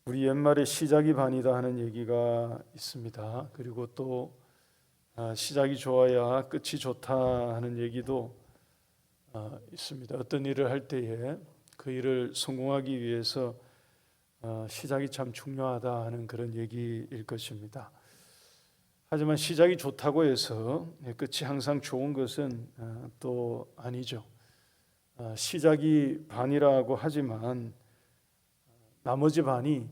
우리 옛말에 시작이 반이다 하는 얘기가 있습니다. 그리고 또 시작이 좋아야 끝이 좋다 하는 얘기도 있습니다. 어떤 일을 할 때에 그 일을 성공하기 위해서 시작이 참 중요하다 하는 그런 얘기일 것입니다. 하지만 시작이 좋다고 해서 끝이 항상 좋은 것은 또 아니죠. 시작이 반이라고 하지만 나머지 반이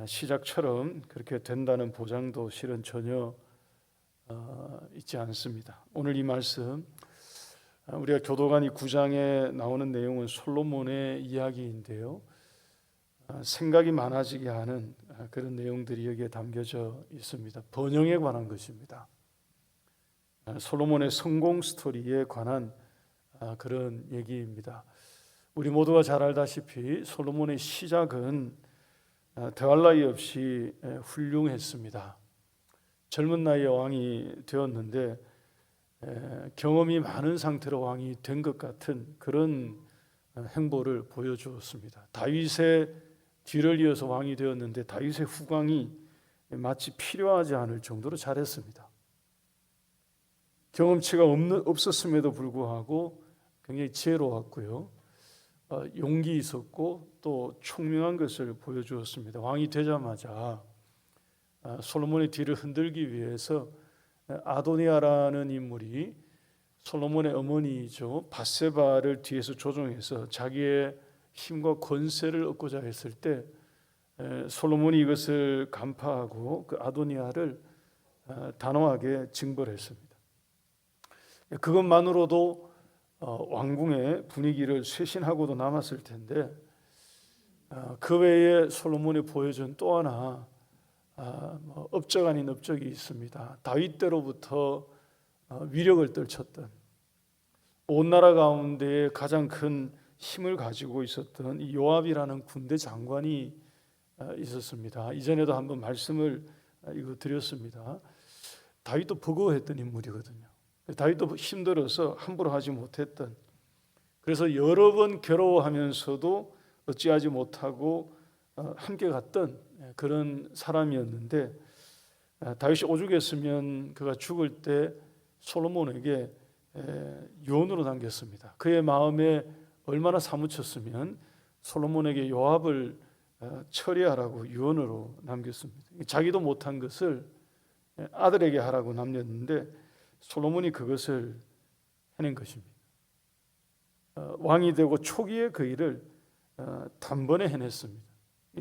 시작처럼 그렇게 된다는 보장도 실은 전혀 있지 않습니다. 오늘 이 말씀 우리가 교도관 이 9장에 나오는 내용은 솔로몬의 이야기인데요. 생각이 많아지게 하는 그런 내용들이 여기에 담겨져 있습니다. 번영에 관한 것입니다. 솔로몬의 성공 스토리에 관한 그런 얘기입니다. 우리 모두가 잘 알다시피 솔로몬의 시작은 더할 나위 없이 훌륭했습니다. 젊은 나이에 왕이 되었는데 경험이 많은 상태로 왕이 된 것 같은 그런 행보를 보여주었습니다. 다윗의 뒤를 이어서 왕이 되었는데 다윗의 후광이 마치 필요하지 않을 정도로 잘했습니다. 경험치가 없었음에도 불구하고 굉장히 지혜로웠고요. 용기 있었고 또 총명한 것을 보여주었습니다. 왕이 되자마자 솔로몬의 뒤를 흔들기 위해서 아도니아라는 인물이 솔로몬의 어머니이죠 밧세바를 뒤에서 조종해서 자기의 힘과 권세를 얻고자 했을 때 솔로몬이 이것을 간파하고 그 아도니아를 단호하게 징벌했습니다. 그것만으로도 왕궁의 분위기를 쇄신하고도 남았을 텐데 그 외에 솔로몬이 보여준 또 하나 업적 아닌 업적이 있습니다. 다윗 때로부터 위력을 떨쳤던 온 나라 가운데 가장 큰 힘을 가지고 있었던 이 요압이라는 군대 장관이 있었습니다. 이전에도 한번 말씀을 드렸습니다. 다윗도 버거워했던 인물이거든요. 다윗도 힘들어서 함부로 하지 못했던, 그래서 여러 번 괴로워하면서도 어찌하지 못하고 함께 갔던 그런 사람이었는데 다윗이 오죽했으면 그가 죽을 때 솔로몬에게 유언으로 남겼습니다. 그의 마음에 얼마나 사무쳤으면 솔로몬에게 요압을 처리하라고 유언으로 남겼습니다. 자기도 못한 것을 아들에게 하라고 남겼는데 솔로몬이 그것을 해낸 것입니다. 왕이 되고 초기에 그 일을 단번에 해냈습니다.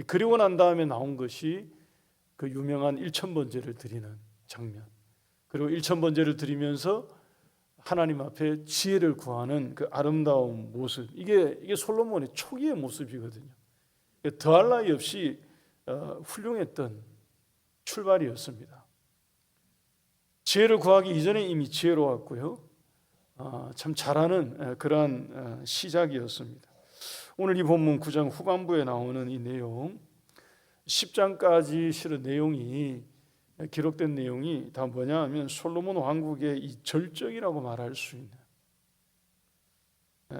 그리고 난 다음에 나온 것이 그 유명한 1000번제를 드리는 장면, 그리고 1000번제를 드리면서 하나님 앞에 지혜를 구하는 그 아름다운 모습, 이게 솔로몬의 초기의 모습이거든요. 더할 나위 없이 훌륭했던 출발이었습니다. 지혜를 구하기 이전에 이미 지혜로웠고요. 참 잘하는 그러한 시작이었습니다. 오늘 이 본문 9장 후반부에 나오는 이 내용, 10장까지 실은 내용이 기록된 내용이 다 뭐냐 하면 솔로몬 왕국의 이 절정이라고 말할 수 있는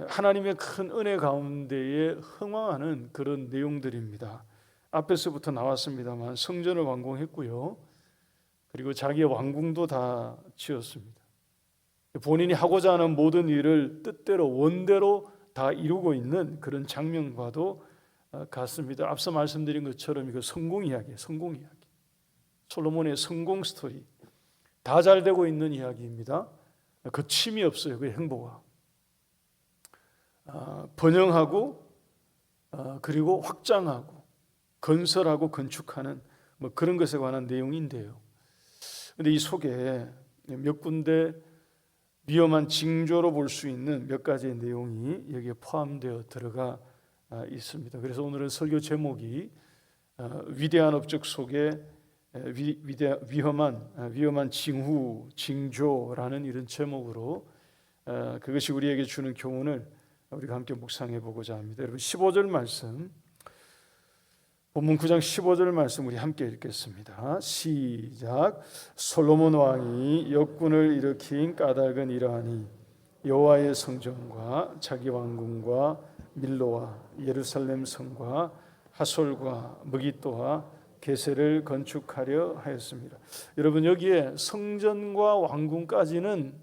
하나님의 큰 은혜 가운데에 흥황하는 그런 내용들입니다. 앞에서부터 나왔습니다만 성전을 완공했고요. 그리고 자기의 왕궁도 다 지었습니다. 본인이 하고자 하는 모든 일을 뜻대로 원대로 다 이루고 있는 그런 장면과도 같습니다. 앞서 말씀드린 것처럼 이거 성공 이야기예요. 성공 이야기. 솔로몬의 성공 스토리. 다 잘 되고 있는 이야기입니다. 거침이 없어요. 그 행보가. 번영하고 그리고 확장하고 건설하고 건축하는 그런 것에 관한 내용인데요. 그런데 이 속에 몇 군데 위험한 징조로 볼 수 있는 몇 가지의 내용이 여기에 포함되어 들어가 있습니다. 그래서 오늘은 설교 제목이 위대한 업적 속에 위험한 징후, 징조라는 이런 제목으로 그것이 우리에게 주는 교훈을 우리가 함께 묵상해 보고자 합니다. 여러분 15절 말씀, 본문 9장 15절 말씀 우리 함께 읽겠습니다. 시작. 솔로몬 왕이 역군을 일으킨 까닭은 이러하니 여호와의 성전과 자기 왕궁과 밀로와 예루살렘 성과 하솔과 무기또와 게셀을 건축하려 하였습니다. 여러분, 여기에 성전과 왕궁까지는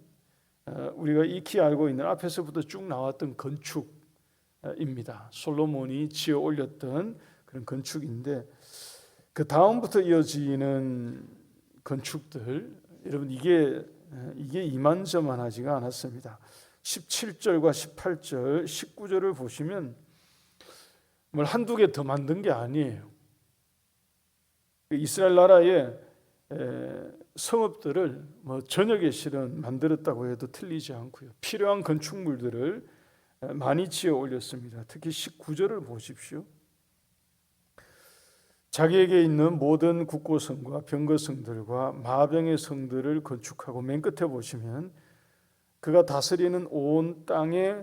우리가 익히 알고 있는 앞에서부터 쭉 나왔던 건축입니다. 솔로몬이 지어 올렸던 그런 건축인데, 그 다음부터 이어지는 건축들, 여러분, 이게 이만저만하지가 않았습니다. 17절과 18절, 19절을 보시면 뭘 한두 개 더 만든 게 아니에요. 이스라엘 나라의 성읍들을 저녁에 실은 만들었다고 해도 틀리지 않고요. 필요한 건축물들을 많이 지어 올렸습니다. 특히 19절을 보십시오. 자기에게 있는 모든 국고성과 병거성들과 마병의 성들을 건축하고, 맨 끝에 보시면 그가 다스리는 온 땅에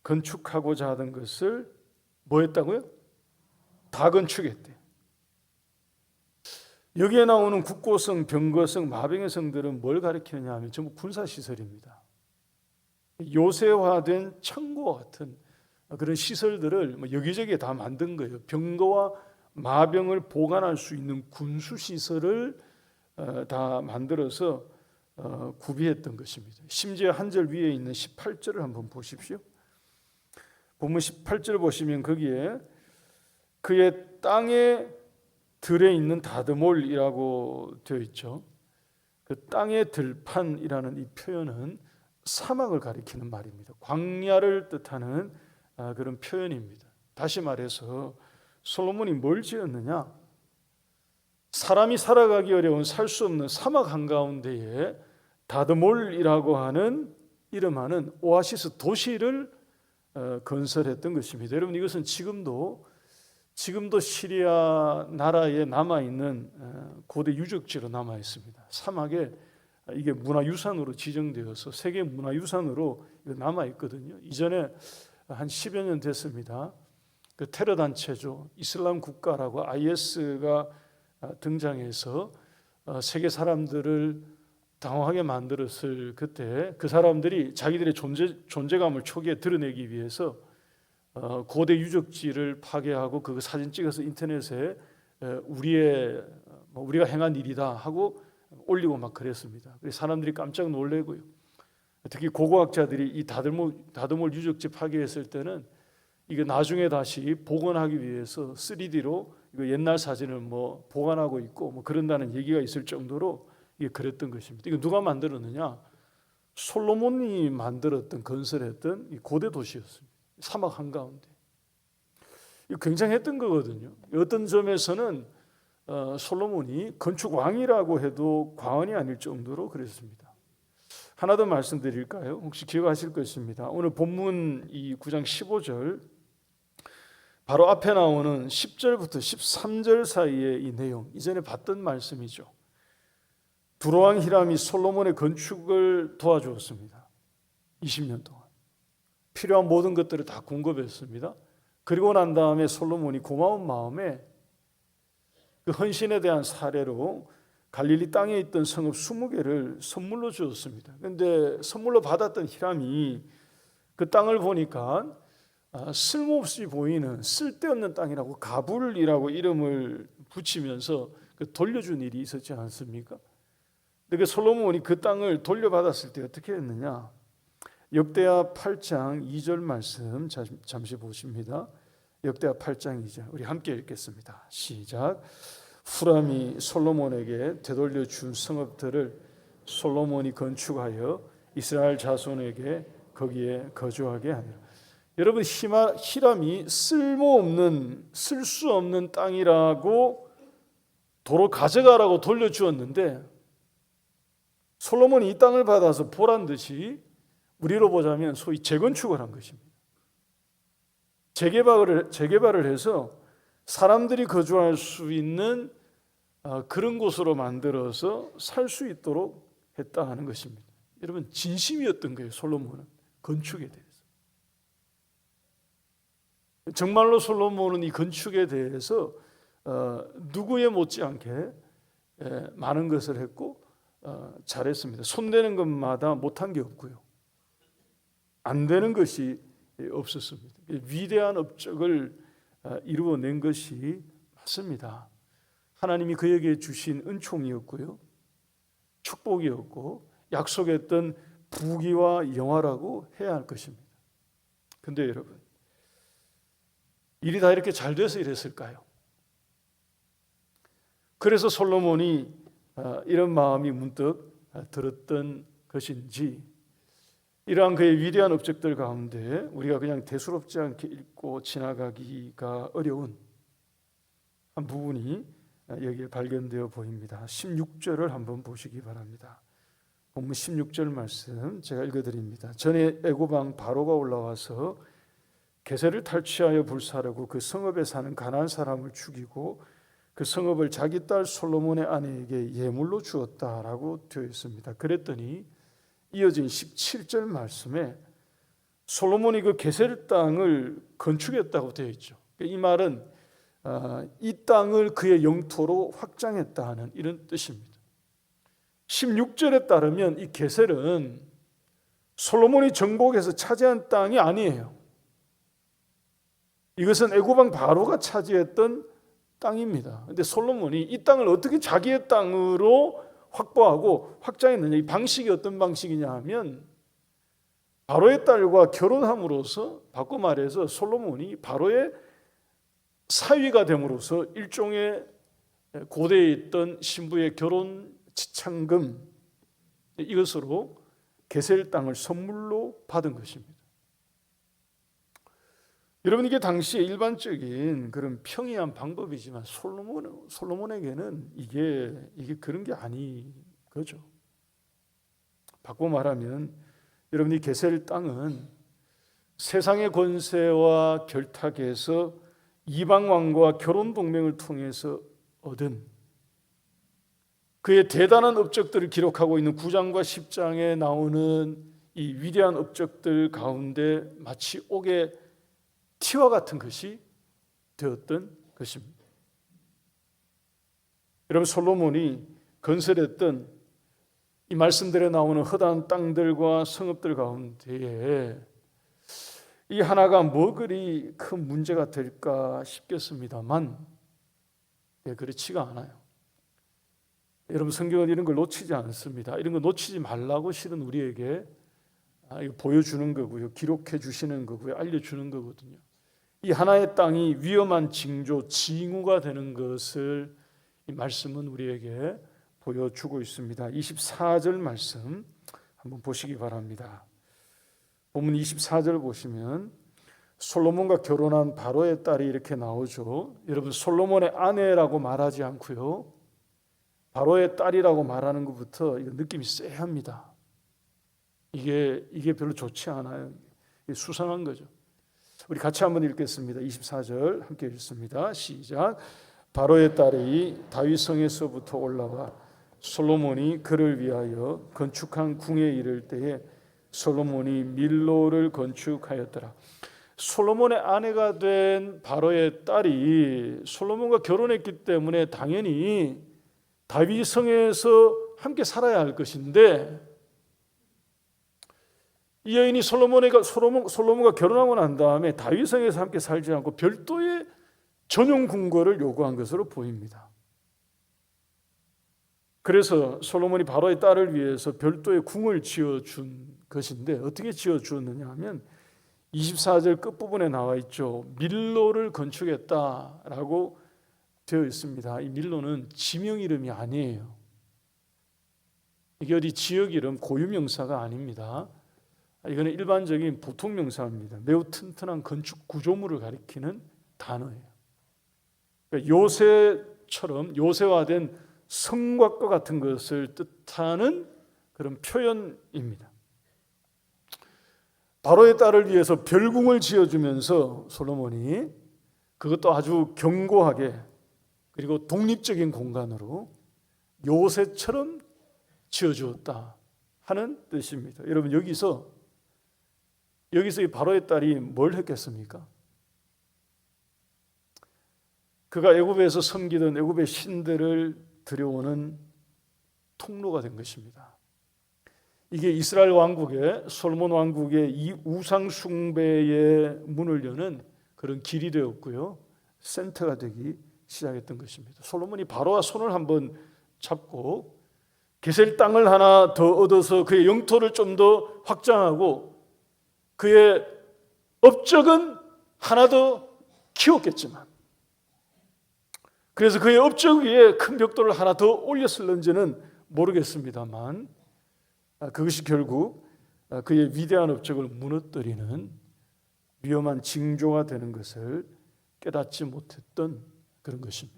건축하고자 하던 것을 뭐 했다고요? 다 건축했대. 여기에 나오는 국고성, 병거성, 마병의 성들은 뭘 가리키느냐 하면 전부 군사시설입니다. 요새화된 창고와 같은 그런 시설들을 여기저기에 다 만든 거예요. 병거와 마병을 보관할 수 있는 군수시설을 다 만들어서 구비했던 것입니다. 심지어 한 절 위에 있는 18절을 한번 보십시오. 본문 18절 보시면 거기에 그의 땅에 들에 있는 다드몰이라고 되어 있죠. 그 땅의 들판이라는 이 표현은 사막을 가리키는 말입니다. 광야를 뜻하는 그런 표현입니다. 다시 말해서 솔로몬이 뭘 지었느냐? 사람이 살아가기 어려운 살 수 없는 사막 한가운데에 다드몰이라고 하는 이름하는 오아시스 도시를 건설했던 것입니다. 여러분, 이것은 지금도 시리아 나라에 남아있는 고대 유적지로 남아있습니다. 사막에 이게 문화유산으로 지정되어서 세계 문화유산으로 남아있거든요. 이전에 한 10여 년 됐습니다. 그 테러 단체죠. 이슬람 국가라고 IS가 등장해서 세계 사람들을 당황하게 만들었을 그때, 그 사람들이 자기들의 존재감을 초기에 드러내기 위해서 고대 유적지를 파괴하고 그 사진 찍어서 인터넷에 우리가 행한 일이다 하고 올리고 막 그랬습니다. 그래서 사람들이 깜짝 놀래고요. 특히 고고학자들이 이 다드몰 유적지 파괴했을 때는 이거 나중에 다시 복원하기 위해서 3D로 이거 옛날 사진을 보관하고 있고 그런다는 얘기가 있을 정도로 이게 그랬던 것입니다. 이거 누가 만들었느냐? 솔로몬이 건설했던 이 고대 도시였습니다. 사막 한가운데. 이거 굉장했던 거거든요. 어떤 점에서는 솔로몬이 건축 왕이라고 해도 과언이 아닐 정도로 그랬습니다. 하나 더 말씀드릴까요? 혹시 기억하실 것입니다. 오늘 본문 이 9장 15절 바로 앞에 나오는 10절부터 13절 사이의 이 내용, 이전에 봤던 말씀이죠. 두로왕 히람이 솔로몬의 건축을 도와주었습니다. 20년 동안 필요한 모든 것들을 다 공급했습니다. 그리고 난 다음에 솔로몬이 고마운 마음에 그 헌신에 대한 사례로 갈릴리 땅에 있던 성읍 20개를 선물로 주었습니다. 그런데 선물로 받았던 히람이 그 땅을 보니까 쓸모없이 보이는 쓸데없는 땅이라고 가불이라고 이름을 붙이면서 돌려준 일이 있었지 않습니까? 근데 그 솔로몬이 그 땅을 돌려받았을 때 어떻게 했느냐? 역대하 8장 2절 말씀 잠시 보십니다. 역대하 8장 2절 우리 함께 읽겠습니다. 시작. 후람이 솔로몬에게 되돌려 준 성읍들을 솔로몬이 건축하여 이스라엘 자손에게 거기에 거주하게 하니라. 여러분, 히람이 쓸모없는 쓸 수 없는 땅이라고 도로 가져가라고 돌려주었는데 솔로몬이 이 땅을 받아서 보란 듯이 우리로 보자면 소위 재건축을 한 것입니다. 재개발을 해서 사람들이 거주할 수 있는 그런 곳으로 만들어서 살 수 있도록 했다 하는 것입니다. 여러분, 진심이었던 거예요. 솔로몬은 건축에 대해서. 정말로 솔로몬은 이 건축에 대해서 누구에 못지않게 많은 것을 했고 잘했습니다. 손대는 것마다 못한 게 없고요. 안 되는 것이 없었습니다. 위대한 업적을 이루어낸 것이 맞습니다. 하나님이 그에게 주신 은총이었고요, 축복이었고 약속했던 부귀와 영화라고 해야 할 것입니다. 근데 여러분, 일이 다 이렇게 잘 돼서 이랬을까요? 그래서 솔로몬이 이런 마음이 문득 들었던 것인지, 이러한 그의 위대한 업적들 가운데 우리가 그냥 대수롭지 않게 읽고 지나가기가 어려운 한 부분이 여기에 발견되어 보입니다. 16절을 한번 보시기 바랍니다. 본문 16절 말씀 제가 읽어드립니다. 전에 애굽 왕 바로가 올라와서 게셀을 탈취하여 불사르고 그 성읍에 사는 가나안 사람을 죽이고 그 성읍을 자기 딸 솔로몬의 아내에게 예물로 주었다라고 되어 있습니다. 그랬더니 이어진 17절 말씀에 솔로몬이 그 게셀 땅을 건축했다고 되어 있죠. 이 말은 이 땅을 그의 영토로 확장했다는 이런 뜻입니다. 16절에 따르면 이 게셀은 솔로몬이 정복해서 차지한 땅이 아니에요. 이것은 애굽 왕 바로가 차지했던 땅입니다. 그런데 솔로몬이 이 땅을 어떻게 자기의 땅으로 확보하고 확장했느냐, 이 방식이 어떤 방식이냐 하면 바로의 딸과 결혼함으로써, 바꿔 말해서 솔로몬이 바로의 사위가 됨으로써 일종의 고대에 있던 신부의 결혼 지참금, 이것으로 게셀 땅을 선물로 받은 것입니다. 여러분, 이게 당시에 일반적인 그런 평이한 방법이지만 솔로몬에게는 이게 그런 게 아닌 거죠. 바꿔 말하면 여러분, 이 게셀 땅은 세상의 권세와 결탁에서 이방 왕과 결혼 동맹을 통해서 얻은 그의 대단한 업적들을 기록하고 있는 9장과 10장에 나오는 이 위대한 업적들 가운데 마치 옥의 티와 같은 것이 되었던 것입니다. 여러분, 솔로몬이 건설했던 이 말씀들에 나오는 허다한 땅들과 성읍들 가운데에 이 하나가 뭐 그리 큰 문제가 될까 싶겠습니다만 그렇지가 않아요. 여러분, 성경은 이런 걸 놓치지 않습니다. 이런 거 놓치지 말라고 실은 우리에게 보여주는 거고요, 기록해 주시는 거고요, 알려주는 거거든요. 이 하나의 땅이 위험한 징조, 징후가 되는 것을 이 말씀은 우리에게 보여주고 있습니다. 24절 말씀 한번 보시기 바랍니다. 본문 24절 보시면 솔로몬과 결혼한 바로의 딸이 이렇게 나오죠. 여러분, 솔로몬의 아내라고 말하지 않고요, 바로의 딸이라고 말하는 것부터 이거 느낌이 쎄합니다. 이게 별로 좋지 않아요. 수상한 거죠. 우리 같이 한번 읽겠습니다. 24절 함께 읽습니다. 시작. 바로의 딸이 다윗 성에서부터 올라와 솔로몬이 그를 위하여 건축한 궁에 이를 때에 솔로몬이 밀로를 건축하였더라. 솔로몬의 아내가 된 바로의 딸이 솔로몬과 결혼했기 때문에 당연히 다윗 성에서 함께 살아야 할 것인데, 이 여인이 솔로몬과 결혼하고 난 다음에 다윗성에서 함께 살지 않고 별도의 전용 궁궐을 요구한 것으로 보입니다. 그래서 솔로몬이 바로의 딸을 위해서 별도의 궁을 지어준 것인데, 어떻게 지어주었느냐 하면 24절 끝부분에 나와 있죠. 밀로를 건축했다라고 되어 있습니다. 이 밀로는 지명 이름이 아니에요. 이게 어디 지역 이름, 고유명사가 아닙니다. 이거는 일반적인 보통 명사입니다. 매우 튼튼한 건축 구조물을 가리키는 단어예요. 그러니까 요새처럼 요새화된 성곽과 같은 것을 뜻하는 그런 표현입니다. 바로의 딸을 위해서 별궁을 지어주면서 솔로몬이 그것도 아주 견고하게 그리고 독립적인 공간으로 요새처럼 지어주었다 하는 뜻입니다. 여러분, 여기서 이 바로의 딸이 뭘 했겠습니까? 그가 애굽에서 섬기던 애굽의 신들을 들여오는 통로가 된 것입니다. 이게 이스라엘 왕국의, 솔로몬 왕국의 이 우상 숭배의 문을 여는 그런 길이 되었고요, 센터가 되기 시작했던 것입니다. 솔로몬이 바로와 손을 한번 잡고 게셀 땅을 하나 더 얻어서 그의 영토를 좀 더 확장하고 그의 업적은 하나 더 키웠겠지만, 그래서 그의 업적 위에 큰 벽돌을 하나 더 올렸을는지는 모르겠습니다만, 그것이 결국 그의 위대한 업적을 무너뜨리는 위험한 징조가 되는 것을 깨닫지 못했던 그런 것입니다.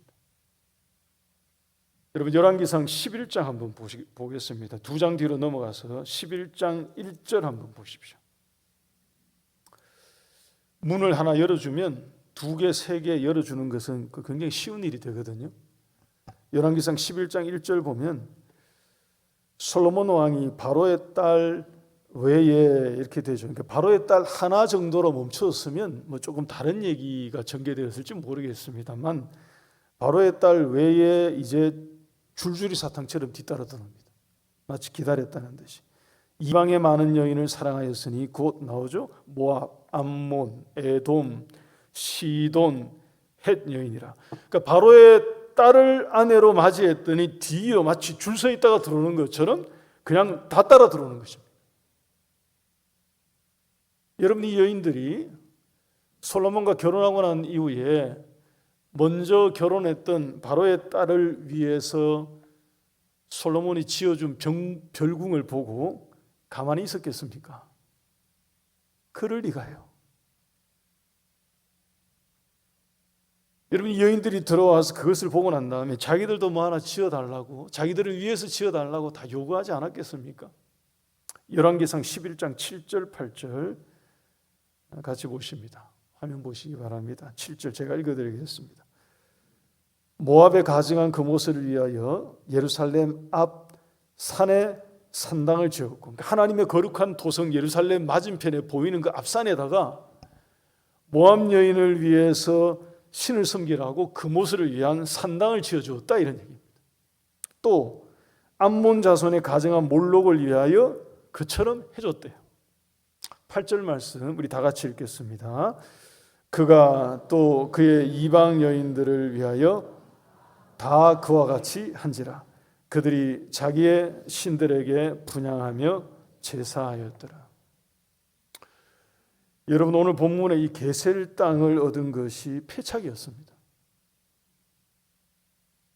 여러분, 열왕기상 11장 한번 보겠습니다. 2장 뒤로 넘어가서 11장 1절 한번 보십시오. 문을 하나 열어주면 2개, 3개 열어주는 것은 굉장히 쉬운 일이 되거든요. 열왕기상 11장 1절 보면 솔로몬 왕이 바로의 딸 외에 이렇게 되죠. 그러니까 바로의 딸 하나 정도로 멈췄으면 뭐 조금 다른 얘기가 전개되었을지 모르겠습니다만, 바로의 딸 외에 이제 줄줄이 사탕처럼 뒤따라 들어옵니다. 마치 기다렸다는 듯이. 이방의 많은 여인을 사랑하였으니 곧 나오죠. 모압, 암몬, 에돔, 시돈, 헷 여인이라. 그러니까 바로의 딸을 아내로 맞이했더니 뒤로 마치 줄 서 있다가 들어오는 것처럼 그냥 다 따라 들어오는 것입니다. 여러분, 이 여인들이 솔로몬과 결혼하고 난 이후에 먼저 결혼했던 바로의 딸을 위해서 솔로몬이 지어준 별궁을 보고 가만히 있었겠습니까? 그럴 리가요. 여러분, 이 여인들이 들어와서 그것을 보고 난 다음에 자기들도 뭐 하나 지어달라고, 자기들을 위해서 지어달라고 다 요구하지 않았겠습니까? 열왕기상 11장 7절 8절 같이 보십니다. 화면 보시기 바랍니다. 7절 제가 읽어드리겠습니다. 모압에 가증한 그 모세를 위하여 예루살렘 앞 산에 산당을 지었고, 하나님의 거룩한 도성 예루살렘 맞은편에 보이는 그 앞산에다가 모압 여인을 위해서 신을 섬기라고 그 모세를 위한 산당을 지어주었다, 이런 얘기입니다. 또 암몬 자손의 가증한 몰록을 위하여 그처럼 해줬대요. 8절 말씀 우리 다 같이 읽겠습니다. 그가 또 그의 이방 여인들을 위하여 다 그와 같이 한지라. 그들이 자기의 신들에게 분향하며 제사하였더라. 여러분, 오늘 본문의 이 게셀 땅을 얻은 것이 패착이었습니다.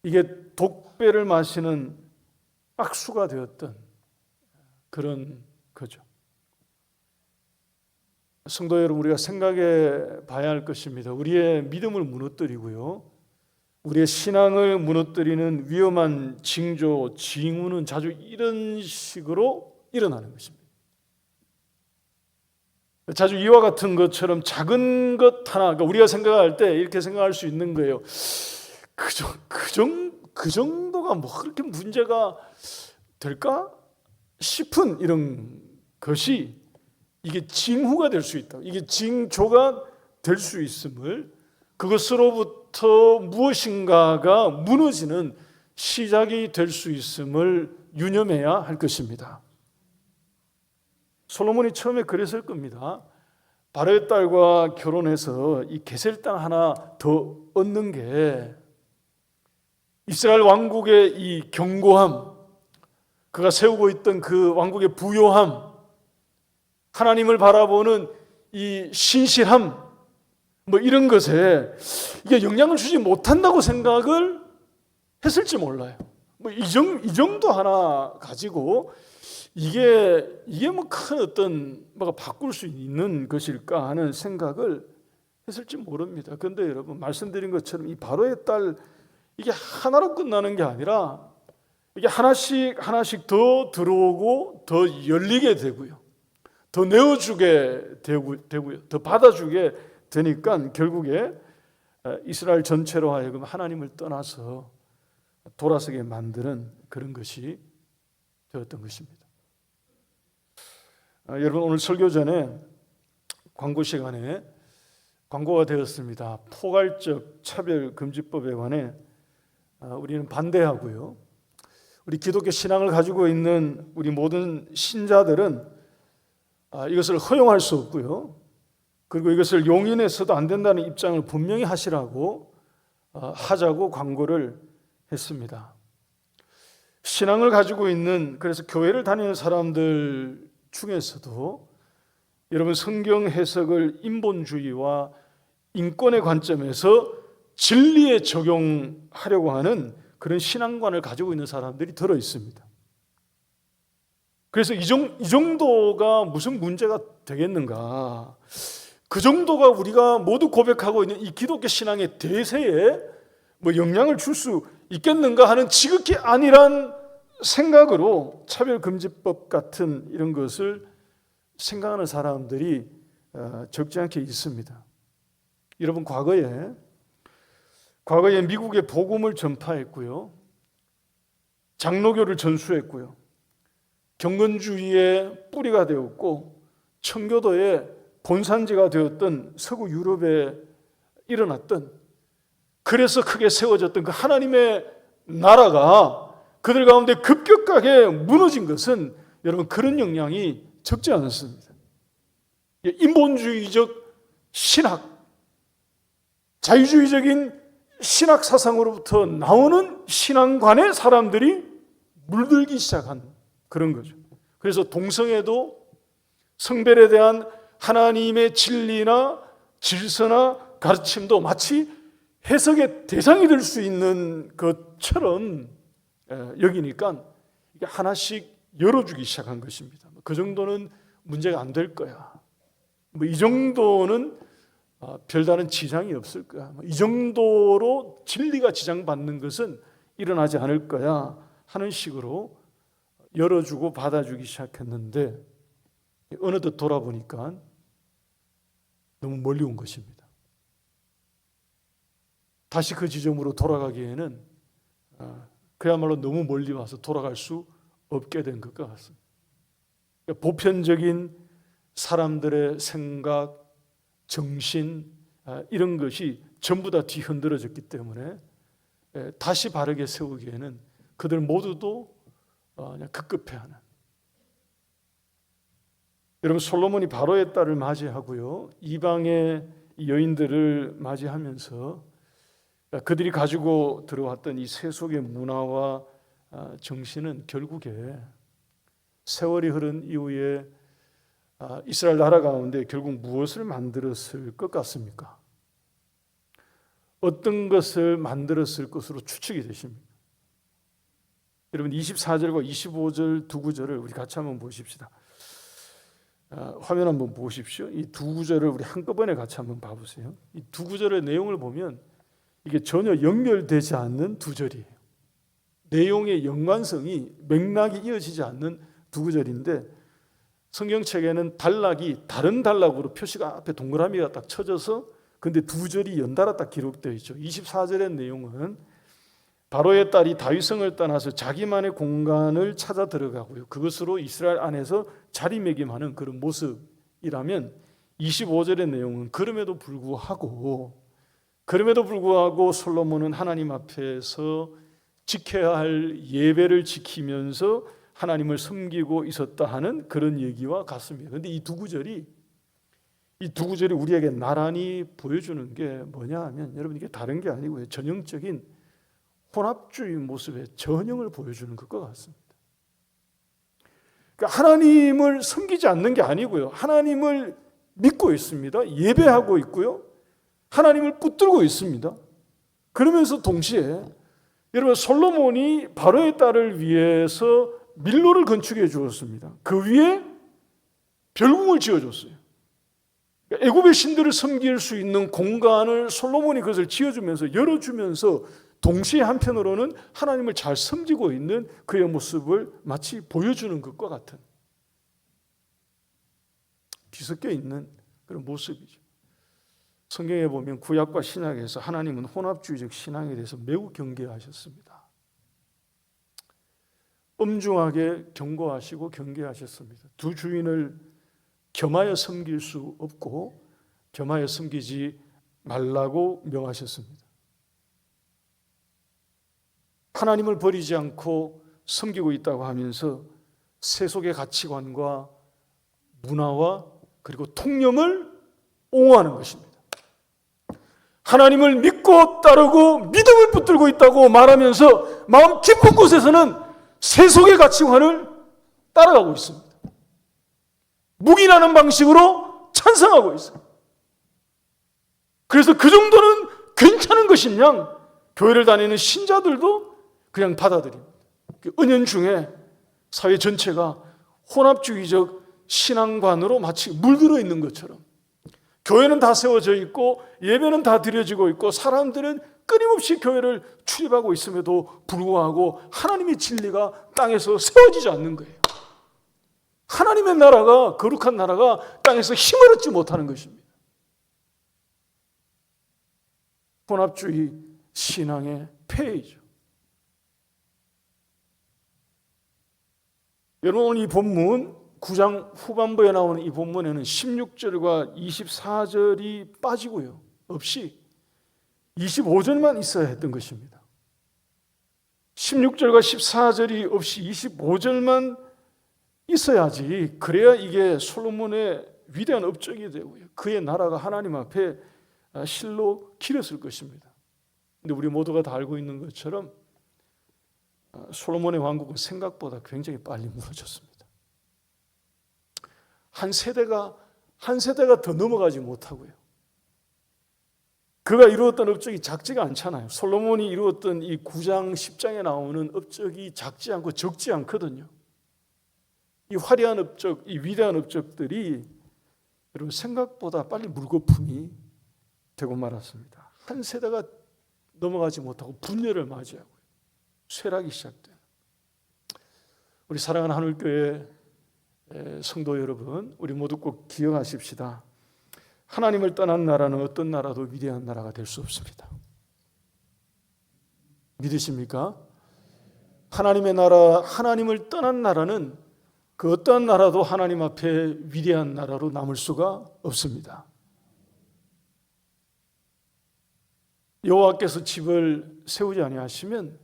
이게 독배를 마시는 악수가 되었던 그런 거죠. 성도 여러분, 우리가 생각해 봐야 할 것입니다. 우리의 믿음을 무너뜨리고요, 우리의 신앙을 무너뜨리는 위험한 징조, 징후는 자주 이런 식으로 일어나는 것입니다. 자주 이와 같은 것처럼 작은 것 하나, 그러니까 우리가 생각할 때 이렇게 생각할 수 있는 거예요. 그 정도가 뭐 그렇게 문제가 될까 싶은 이런 것이 이게 징후가 될 수 있다. 이게 징조가 될 수 있음을, 그것으로부터 무엇인가가 무너지는 시작이 될 수 있음을 유념해야 할 것입니다. 솔로몬이 처음에 그랬을 겁니다. 바로의 딸과 결혼해서 이 게셀 땅 하나 더 얻는 게 이스라엘 왕국의 이 견고함, 그가 세우고 있던 그 왕국의 부요함, 하나님을 바라보는 이 신실함, 뭐 이런 것에 이게 영향을 주지 못한다고 생각을 했을지 몰라요. 뭐 이 정도 하나 가지고 이게 뭐 큰 어떤 뭐가 바꿀 수 있는 것일까 하는 생각을 했을지 모릅니다. 그런데 여러분, 말씀드린 것처럼 이 바로의 딸, 이게 하나로 끝나는 게 아니라 이게 하나씩 더 들어오고 더 열리게 되고요, 더 내어주게 되고요, 더 받아주게 되니까 결국에 이스라엘 전체로 하여금 하나님을 떠나서 돌아서게 만드는 그런 것이 되었던 것입니다. 여러분, 오늘 설교 전에 광고 시간에 광고가 되었습니다. 포괄적 차별금지법에 관해 우리는 반대하고요, 우리 기독교 신앙을 가지고 있는 우리 모든 신자들은 이것을 허용할 수 없고요, 그리고 이것을 용인해서도 안 된다는 입장을 분명히 하자고 광고를 했습니다. 신앙을 가지고 있는, 그래서 교회를 다니는 사람들 중에서도 여러분 성경 해석을 인본주의와 인권의 관점에서 진리에 적용하려고 하는 그런 신앙관을 가지고 있는 사람들이 들어 있습니다. 그래서 이 정도가 무슨 문제가 되겠는가? 그 정도가 우리가 모두 고백하고 있는 이 기독교 신앙의 대세에 영향을 줄 수 있겠는가 하는 지극히 안일한 생각으로 차별금지법 같은 이런 것을 생각하는 사람들이 적지 않게 있습니다. 여러분, 과거에 미국의 복음을 전파했고요, 장로교를 전수했고요, 경건주의의 뿌리가 되었고 청교도의 본산지가 되었던 서구 유럽에 일어났던, 그래서 크게 세워졌던 그 하나님의 나라가 그들 가운데 급격하게 무너진 것은 여러분 그런 영향이 적지 않습니다. 인본주의적 신학, 자유주의적인 신학 사상으로부터 나오는 신앙관의 사람들이 물들기 시작한 그런 거죠. 그래서 동성애도 성별에 대한 하나님의 진리나 질서나 가르침도 마치 해석의 대상이 될 수 있는 것처럼 여기니까 이게 하나씩 열어주기 시작한 것입니다. 그 정도는 문제가 안 될 거야. 이 정도는 별다른 지장이 없을 거야. 이 정도로 진리가 지장받는 것은 일어나지 않을 거야 하는 식으로 열어주고 받아주기 시작했는데 어느덧 돌아보니까 너무 멀리 온 것입니다. 다시 그 지점으로 돌아가기에는 그야말로 너무 멀리 와서 돌아갈 수 없게 된 것 같습니다. 보편적인 사람들의 생각, 정신 이런 것이 전부 다 뒤흔들어졌기 때문에 다시 바르게 세우기에는 그들 모두도 그냥 급급해하는. 여러분, 솔로몬이 바로의 딸을 맞이하고요, 이방의 여인들을 맞이하면서 그들이 가지고 들어왔던 이 세속의 문화와 정신은 결국에 세월이 흐른 이후에 이스라엘 나라 가운데 결국 무엇을 만들었을 것 같습니까? 어떤 것을 만들었을 것으로 추측이 되십니까? 여러분, 24절과 25절 두 구절을 우리 같이 한번 보십시다. 화면 한번 보십시오. 이 두 구절을 우리 한꺼번에 같이 한번 봐보세요. 이 두 구절의 내용을 보면 이게 전혀 연결되지 않는 두 절이에요. 내용의 연관성이, 맥락이 이어지지 않는 두 구절인데 성경책에는 단락이 다른 단락으로 표시가 앞에 동그라미가 딱 쳐져서 근데 두 절이 연달아 딱 기록되어 있죠. 24절의 내용은 바로의 딸이 다윗성을 떠나서 자기만의 공간을 찾아 들어가고요, 그것으로 이스라엘 안에서 자리매김하는 그런 모습이라면 25절의 내용은 그럼에도 불구하고 솔로몬은 하나님 앞에서 지켜야 할 예배를 지키면서 하나님을 섬기고 있었다 하는 그런 얘기와 같습니다. 그런데 이 두 구절이 우리에게 나란히 보여주는 게 뭐냐 하면, 여러분, 이게 다른 게 아니고요, 전형적인 혼합주의 모습의 전형을 보여주는 것과 같습니다. 그러니까 하나님을 섬기지 않는 게 아니고요, 하나님을 믿고 있습니다. 예배하고 있고요, 하나님을 붙들고 있습니다. 그러면서 동시에 여러분, 솔로몬이 바로의 딸을 위해서 밀로를 건축해 주었습니다. 그 위에 별궁을 지어줬어요. 애굽의 신들을 섬길 수 있는 공간을 솔로몬이 그것을 지어주면서 열어주면서 동시에 한편으로는 하나님을 잘 섬기고 있는 그의 모습을 마치 보여주는 것과 같은, 뒤섞여 있는 그런 모습이죠. 성경에 보면 구약과 신약에서 하나님은 혼합주의적 신앙에 대해서 매우 경계하셨습니다. 엄중하게 경고하시고 경계하셨습니다. 두 주인을 겸하여 섬길 수 없고 겸하여 섬기지 말라고 명하셨습니다. 하나님을 버리지 않고 섬기고 있다고 하면서 세속의 가치관과 문화와 그리고 통념을 옹호하는 것입니다. 하나님을 믿고 따르고 믿음을 붙들고 있다고 말하면서 마음 깊은 곳에서는 세속의 가치관을 따라가고 있습니다. 묵인하는 방식으로 찬성하고 있습니다. 그래서 그 정도는 괜찮은 것인 양 교회를 다니는 신자들도 그냥 받아들입니다. 은연중에 사회 전체가 혼합주의적 신앙관으로 마치 물들어 있는 것처럼 교회는 다 세워져 있고 예배는 다 드려지고 있고 사람들은 끊임없이 교회를 출입하고 있음에도 불구하고 하나님의 진리가 땅에서 세워지지 않는 거예요. 하나님의 나라가, 거룩한 나라가 땅에서 힘을 얻지 못하는 것입니다. 혼합주의 신앙의 폐해이죠. 여러분, 이 본문 9장 후반부에 나오는 이 본문에는 16절과 24절이 빠지고요. 없이 25절만 있어야 했던 것입니다. 16절과 14절이 없이 25절만 있어야지, 그래야 이게 솔로몬의 위대한 업적이 되고요. 그의 나라가 하나님 앞에 실로 기렸을 것입니다. 근데 우리 모두가 다 알고 있는 것처럼 솔로몬의 왕국은 생각보다 굉장히 빨리 무너졌습니다. 한 세대가 더 넘어가지 못하고요. 그가 이루었던 업적이 작지가 않잖아요. 솔로몬이 이루었던 이 9장 10장에 나오는 업적이 작지 않고 적지 않거든요. 이 화려한 업적, 이 위대한 업적들이 여러분 생각보다 빨리 물거품이 되고 말았습니다. 한 세대가 넘어가지 못하고 분열을 맞이하고 쇠락이 시작돼요. 우리 사랑하는 하늘교회 성도 여러분, 우리 모두 꼭 기억하십시다. 하나님을 떠난 나라는 어떤 나라도 위대한 나라가 될 수 없습니다. 믿으십니까? 하나님의 나라, 하나님을 떠난 나라는 그 어떠한 나라도 하나님 앞에 위대한 나라로 남을 수가 없습니다. 여호와께서 집을 세우지 아니하시면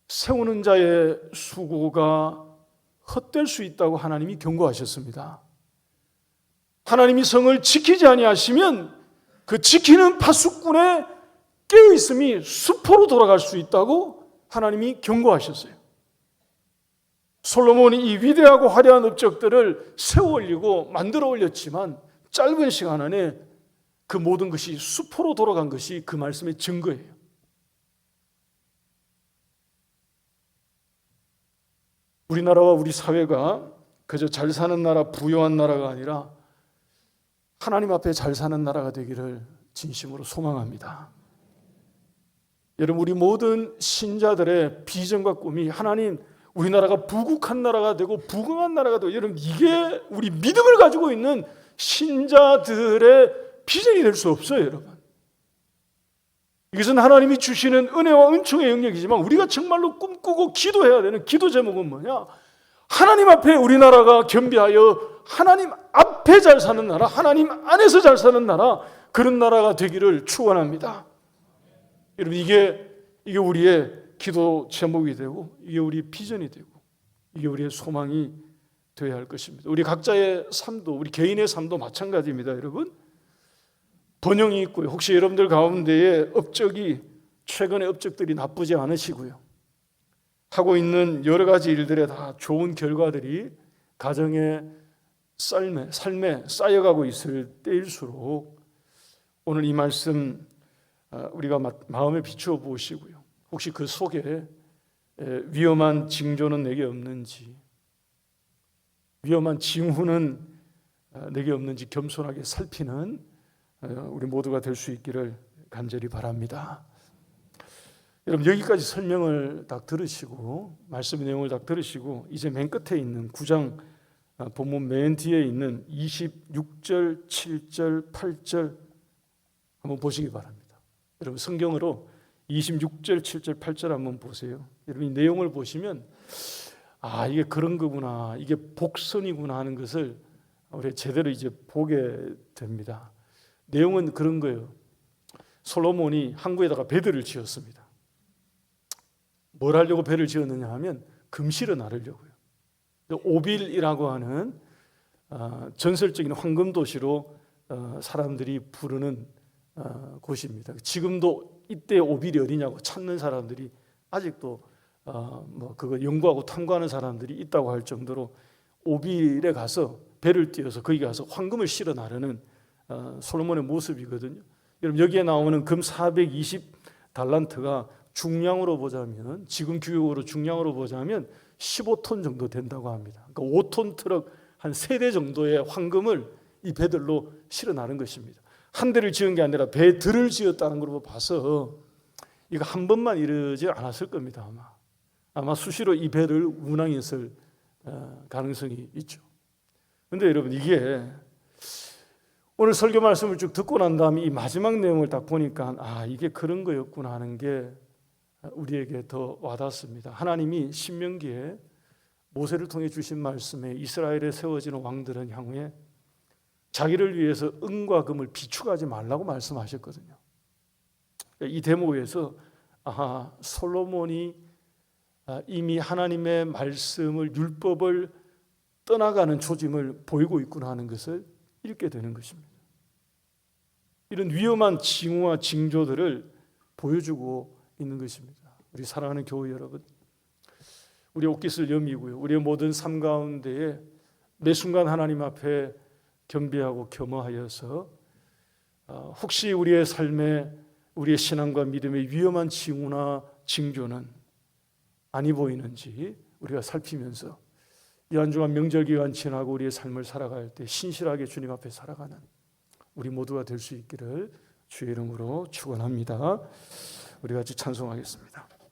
세우는 자의 수고가 헛될 수 있다고 하나님이 경고하셨습니다. 하나님이 성을 지키지 아니하시면 그 지키는 파수꾼의 깨어있음이 수포로 돌아갈 수 있다고 하나님이 경고하셨어요. 솔로몬이 이 위대하고 화려한 업적들을 세워 올리고 만들어 올렸지만 짧은 시간 안에 그 모든 것이 수포로 돌아간 것이 그 말씀의 증거예요. 우리나라와 우리 사회가 그저 잘 사는 나라, 부유한 나라가 아니라 하나님 앞에 잘 사는 나라가 되기를 진심으로 소망합니다. 여러분, 우리 모든 신자들의 비전과 꿈이 하나님, 우리나라가 부국한 나라가 되고 부강한 나라가 되고, 여러분 이게 우리 믿음을 가지고 있는 신자들의 비전이 될 수 없어요. 여러분, 이것은 하나님이 주시는 은혜와 은총의 영역이지만 우리가 정말로 꿈꾸고 기도해야 되는 기도 제목은 뭐냐? 하나님 앞에 우리나라가 겸비하여 하나님 앞에 잘 사는 나라, 하나님 안에서 잘 사는 나라, 그런 나라가 되기를 축원합니다. 여러분, 이게 우리의 기도 제목이 되고 이게 우리 비전이 되고 이게 우리의 소망이 되어야 할 것입니다. 우리 각자의 삶도, 우리 개인의 삶도 마찬가지입니다. 여러분, 번영이 있고요. 혹시 여러분들 가운데에 업적이, 최근의 업적들이 나쁘지 않으시고요, 하고 있는 여러 가지 일들에 다 좋은 결과들이 가정의 삶에 쌓여가고 있을 때일수록 오늘 이 말씀 우리가 마음에 비추어 보시고요, 혹시 그 속에 위험한 징조는 내게 없는지, 위험한 징후는 내게 없는지 겸손하게 살피는 우리 모두가 될 수 있기를 간절히 바랍니다. 여러분, 여기까지 설명을 딱 들으시고, 말씀의 내용을 딱 들으시고, 이제 맨 끝에 있는 9장 본문 맨 뒤에 있는 26절, 7절, 8절 한번 보시기 바랍니다. 여러분, 성경으로 26절, 7절, 8절 한번 보세요. 여러분, 이 내용을 보시면 이게 그런 거구나, 이게 복선이구나 하는 것을 우리 제대로 이제 보게 됩니다. 내용은 그런 거예요. 솔로몬이 항구에다가 배들을 지었습니다. 뭘 하려고 배를 지었느냐 하면 금실을 나르려고요. 오빌이라고 하는 전설적인 황금 도시로 사람들이 부르는 곳입니다. 지금도 이때 오빌이 어디냐고 찾는 사람들이 아직도 그거 연구하고 탐구하는 사람들이 있다고 할 정도로 오빌에 가서 배를 띄워서 거기 가서 황금을 실어 나르는 솔로몬의 모습이거든요. 여러분 여기에 나오는 금 420달란트가 중량으로 보자면 지금 규격으로 중량으로 보자면 15톤 정도 된다고 합니다. 그러니까 5톤 트럭 한 3대 정도의 황금을 이 배들로 실어 나른 것입니다. 한 대를 지은 게 아니라 배들을 지었다는 걸로 봐서 이거 한 번만 이러지 않았을 겁니다. 아마 수시로 이 배를 운항했을 가능성이 있죠. 그런데 여러분 이게 오늘 설교 말씀을 쭉 듣고 난 다음에 이 마지막 내용을 딱 보니까 이게 그런 거였구나 하는 게 우리에게 더 와닿습니다. 하나님이 신명기에 모세를 통해 주신 말씀에 이스라엘에 세워지는 왕들은 향후에 자기를 위해서 은과 금을 비축하지 말라고 말씀하셨거든요. 이 대목에서 솔로몬이 이미 하나님의 말씀을 율법을 떠나가는 조짐을 보이고 있구나 하는 것을 읽게 되는 것입니다. 이런 위험한 징후와 징조들을 보여주고 있는 것입니다. 우리 사랑하는 교회 여러분, 우리 옷깃을 여미고요, 우리의 모든 삶 가운데에 매 순간 하나님 앞에 겸비하고 겸허하여서 혹시 우리의 삶에 우리의 신앙과 믿음의 위험한 징후나 징조는 아니 보이는지 우리가 살피면서 이 한 주간 명절 기간 지나고 우리의 삶을 살아갈 때 신실하게 주님 앞에 살아가는 우리 모두가 될 수 있기를 주의 이름으로 축원합니다. 우리 같이 찬송하겠습니다.